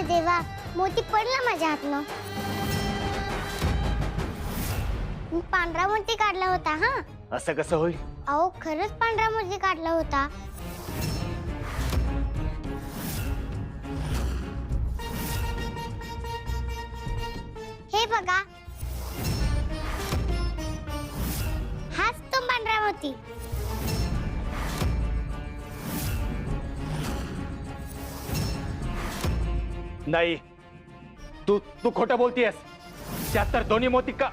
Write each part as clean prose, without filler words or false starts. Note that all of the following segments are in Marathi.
देवा, मोती पडला माझ्या हातनं. मी पांढरा मोती काढला होता. हा, असं कसं होईल? अहो खरंच पांढरा मोती काढला होता. हे बघा, हाच तो पांढरा मोती. नाही, तू तू खोटं बोलतीयस. त्यात तर दोन्ही मोती का?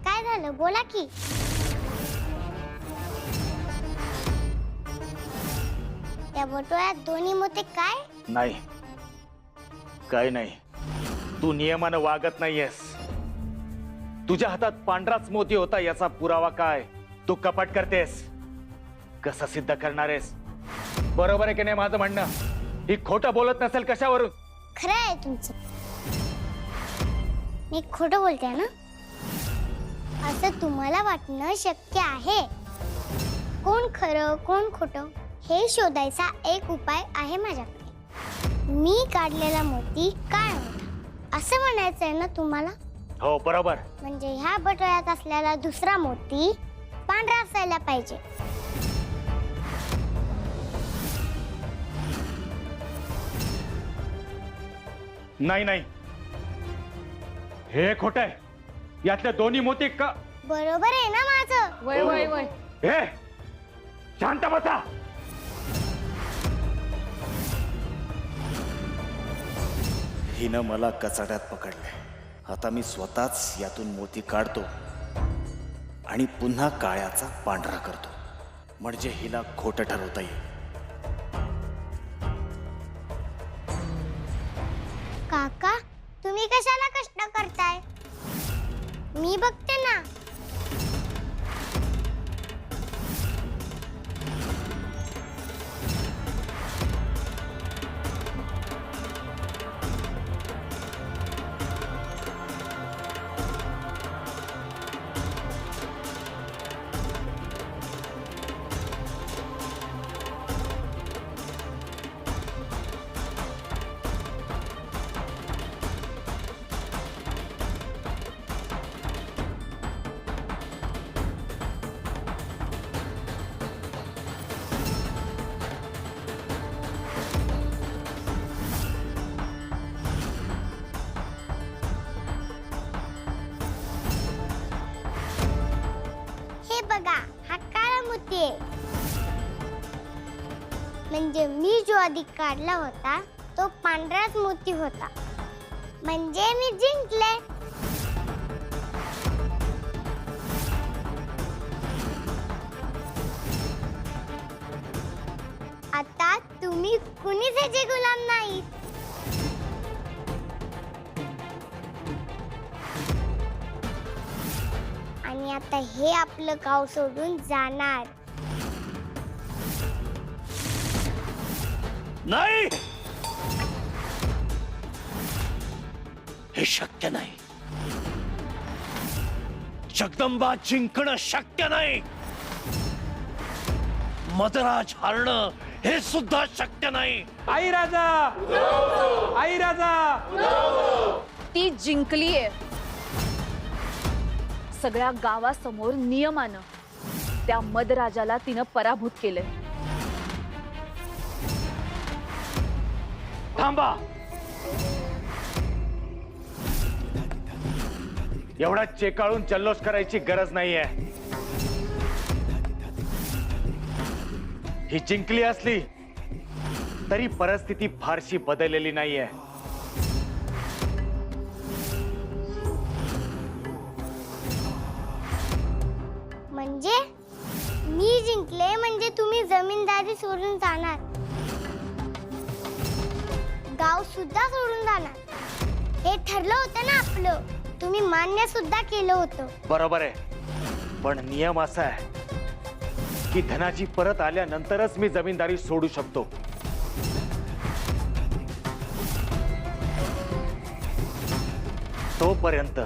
काय झालं, बोला की. त्या बटुळ्यात दोन्ही मोती काय? नाही, काय नाही. तू नियमानं वागत नाहीयेस. तुझ्या हातात पांढराच मोती होता याचा पुरावा काय? तू कपट करतेस. कसं सिद्ध करणारेस? बरोबर आहे की नाही माझं म्हणणं? ही खोटं बोलत नसेल कशावरून? खरं आहे तुमचं. मी खोटं बोलते ना? असं तुम्हाला वाटणं शक्य आहे. कोण खरं कोण खोटं हे शोधायचा एक उपाय आहे माझ्याकडे. मी काढलेला मोती काळा होता असं म्हणायचं आहे ना तुम्हाला? हो, बरोबर. म्हणजे ह्या बटव्यात असलेला दुसरा मोती पांढरा असायला पाहिजे. नाही नाही, हे खोटं आहे. यातले दोन्ही मोती का? बरोबर आहे ना माझं? वय वय वय. हे शांत बसा. हिनं मला कचाट्यात पकडले. आता मी स्वतःच यातून मोती काढतो आणि पुन्हा काळ्याचा पांढरा करतो, म्हणजे हिला खोटं ठरवता येईल. काका, तुम्ही कशाला कष्ट करताय? मी बघते ना. हे बघा, हा काळा मोती आहे. म्हणजे मी जो आधी काढला होता तो पांढराच मोती होता. म्हणजे मी जिंकले. आता तुम्ही कुणीच ह्याचे गुलाम नाही. आणि आता हे आपलं गाव सोडून जाणार नाही, हे शक्य नाही. जगदंबा जिंकणं शक्य नाही. मदराज हारणं हे सुद्धा शक्य नाही. आई राजा, आई राजा. ती जिंकलीये. सगळ्या गावासमोर नियमानं त्या मदराजाला तिनं पराभूत केलंय. थांबा. एवढा चेकाळून जल्लोष करायची गरज नाहीये. ही जिंकली असली तरी परिस्थिती फारशी बदललेली नाहीये. म्हणजे मी जिंकले म्हणजे तुम्ही जमीनदारी सोडून जाणार, गाव सुद्धा सोडून जाणार. हे ठरलं होतं ना आपलं. तुम्ही मान्य सुद्धा केलं होतं. बरोबर आहे, पण नियम असा आहे की धनाजी परत आल्यानंतरच मी जमीनदारी सोडू शकतो. तोपर्यंत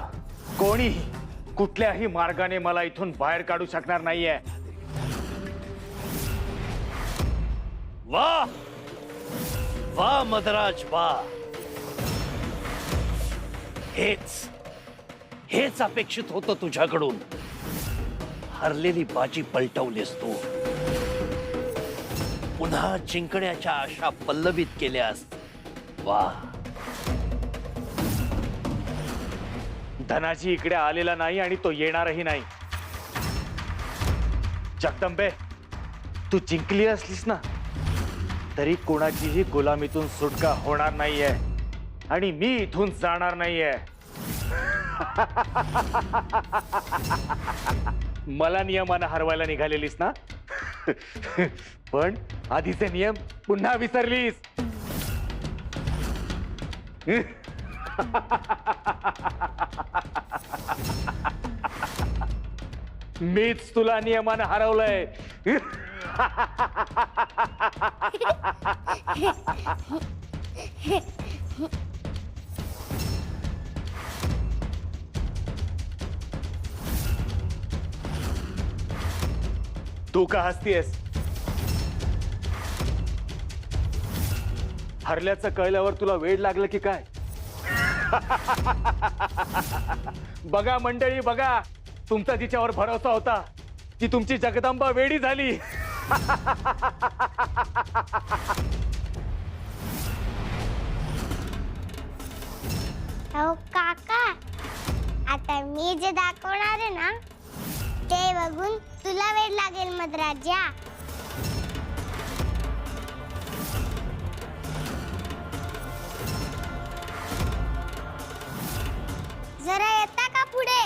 कोणीही कुठल्याही मार्गाने मला इथून बाहेर काढू शकणार नाहीये. वा वा मदराज वा. हेच हेच अपेक्षित होतं तुझ्याकडून. हरलेली बाजी पलटवलीस तू. पुन्हा जिंकण्याच्या आशा पल्लवित केल्यास. वा. धनाजी इकडे आलेला नाही आणि तो येणारही नाही. जगदंबे, तू जिंकली असलीस ना तरी कोणाचीही गुलामीतून सुटका होणार नाहीये आणि मी इथून जाणार नाहीये. मला नियमानं हरवायला निघालेलीस ना, पण आधीचे नियम पुन्हा विसरलीस. मीच तुला नियमानं हरवलंय. तू का हसतीयस? हरल्याचं कळल्यावर तुला वेळ लागलं की काय? बघा मंडळी बघा, तुमचा जिच्यावर भरोसा होता ती तुमची जगदंबा वेडी झाली. अहो काका, आता मी जे दाखवणार आहे ना ते बघून तुला वेळ लागेल मदराजा. जरा येता का पुढे?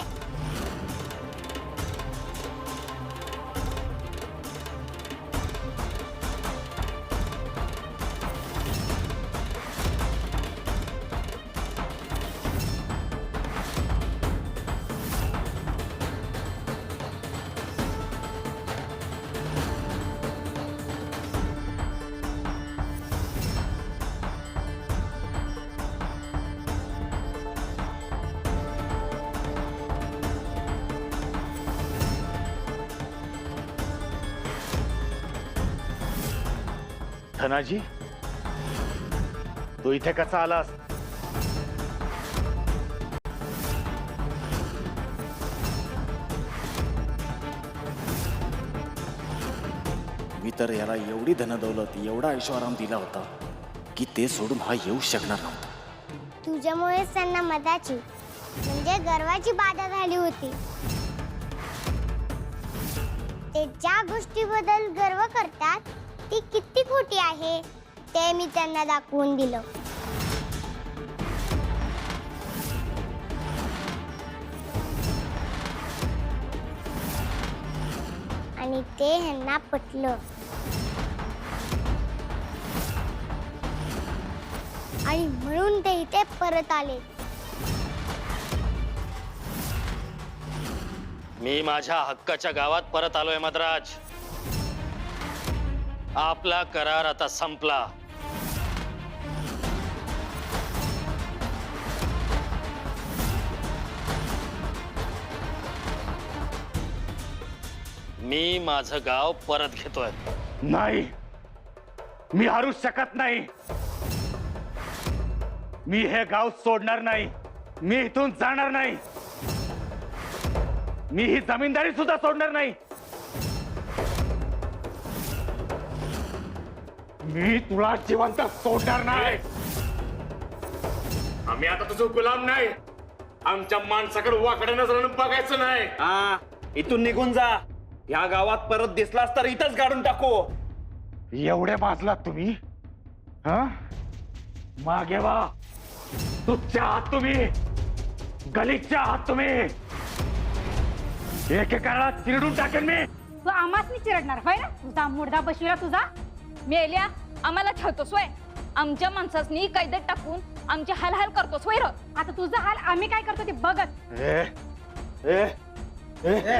धनाजी, तू इथे कसा आलास? मी तर याला एवढी धनदौलत, एवढा ऐशोआराम दिला होता की ते सोडून हा येऊ शकणार नव्हता. तुझ्यामुळेच त्यांना मदाची म्हणजे गर्वाची बाधा झाली होती. ते ज्या गोष्टीबद्दल गर्व करतात ती किती खोटी आहे ते मी त्यांना दाखवून दिलं. आणि ते ह्यांना पटलं. आणि म्हणून ते इथे परत आले. मी माझ्या हक्काच्या गावात परत आलोय मदराज. आपला करार आता संपला. मी माझं गाव परत घेतोय. नाही, मी हरू शकत नाही. मी हे गाव सोडणार नाही. मी इथून जाणार नाही. मी ही जमीनदारी सुद्धा सोडणार नाही. मी तुला जिवंत सोडणार नाही. आम्ही आता तुझं गुलाम नाही. आमच्या माणसाकडे वाकडे नजरेनं बघायचं नाही. हा, इथून निघून जा. या गावात परत दिसलास तर इथंच गाडून टाकू. एवढे भाजलात तुम्ही? हा, मागे वा. तुझच्या आहात तुम्ही, गलीच्या आहात तुम्ही. एकेकाला चिरडून टाकेन मी. तू आम्हाच नाही चिरडणार होय ना? तुझा मुर्दा बशिरा तुझा. मेल्या आम्हाला ठेवतोस वय. आमच्या माणसासनी कैदेत टाकून आमची हालहाल करतोस वय. आता तुझा हाल आम्ही काय करतो ते बघत. ए, ए, ए,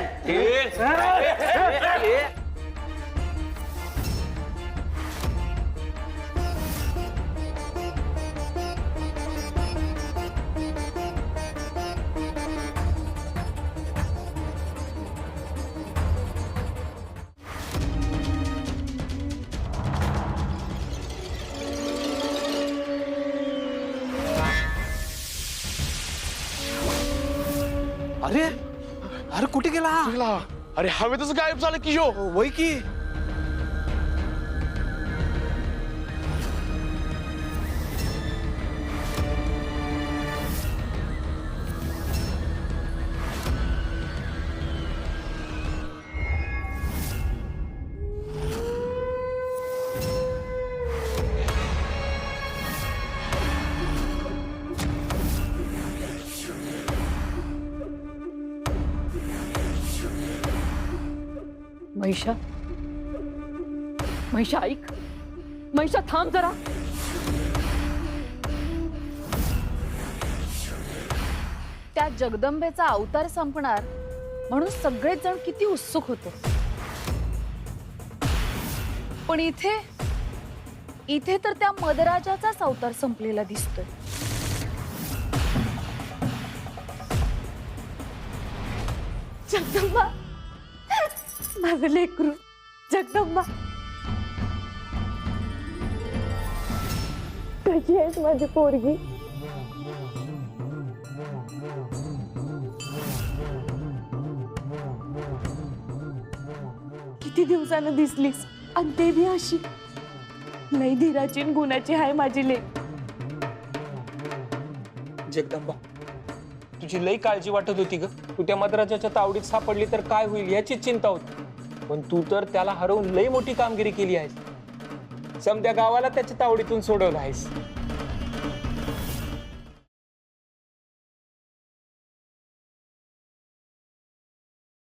अरे अरे कुठे गेला हा? अरे हवेतच गायब झालं की यो. वय की महिषा, महिषा ऐक, महिषा थांब जरा. त्या जगदंबेचा अवतार संपणार म्हणून सगळेच जण किती उत्सुक होते. पण इथे इथे तर त्या मदराजाचाच अवतार संपलेला दिसतोय. जगदंबा, माझं लेकरू जगदंबा, कशी आहेस माझी पोरगी? किती दिवसानं दिसलीस आणि ते बी अशी. लई धीराची आणि गुणाची आहे माझी लेक. जगदंबा, तुझी लई काळजी वाटत होती ग. तू त्या मद्राजाच्या तावडीत सापडली तर काय होईल याची चिंता होती. पण तू तर त्याला हरवून लई मोठी कामगिरी केली आहेस. समद्या गावाला त्याच्या तावडीतून सोडवलं आहेस.